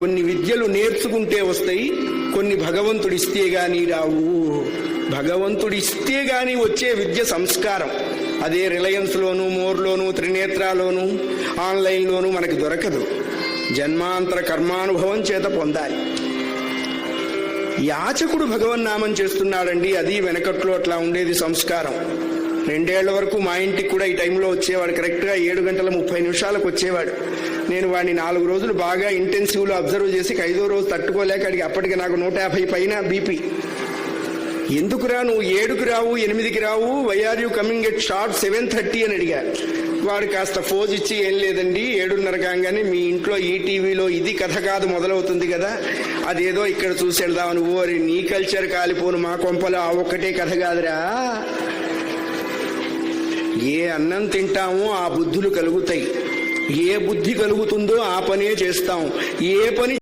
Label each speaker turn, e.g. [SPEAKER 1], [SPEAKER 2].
[SPEAKER 1] కొన్ని విద్యలు నేర్చుకుంటే వస్తాయి, కొన్ని భగవంతుడిస్తే గాని రావు. భగవంతుడిస్తే గాని వచ్చే విద్య సంస్కారం. అదే రిలయన్స్లోను, మోర్లోను, త్రినేత్రాలోను, ఆన్లైన్లోను మనకి దొరకదు. జన్మాంతర కర్మానుభవం చేత పొందాలి. యాచకుడు భగవన్నామం చేస్తున్నాడండి, అది వెనకట్లో అట్లా ఉండేది సంస్కారం. 2 ఏళ్ల వరకు మా ఇంటికి కూడా ఈ టైంలో వచ్చేవాడు. కరెక్ట్గా 7:30 వచ్చేవాడు. నేను వాడిని 4 రోజులు బాగా ఇంటెన్సివ్లో అబ్జర్వ్ చేసి 5వ రోజు తట్టుకోలేక అడిగి, అప్పటికి నాకు 150 పైన బీపీ. ఎందుకురా నువ్వు 7కి రావు, 8కి రావు, why are you coming at sharp 7:30 అని అడిగా. వాడు కాస్త ఫోజ్ ఇచ్చి, ఏం లేదండి 7:30 కాగానే మీ ఇంట్లో ఈ టీవీలో ఇది కథ కాదు మొదలవుతుంది కదా, అదేదో ఇక్కడ చూసి వెళ్దామని. ఓరి నీ కల్చర్ కాలిపోను, మా కొంపలో ఆ ఒక్కటే కథ కాదురా. ఏ అన్నం తింటామో ఆ బుద్ధులు కలుగుతాయి. ఏ బుద్ధి కలుగుతుందో ఆ పనే చేస్తాం. ఏ పని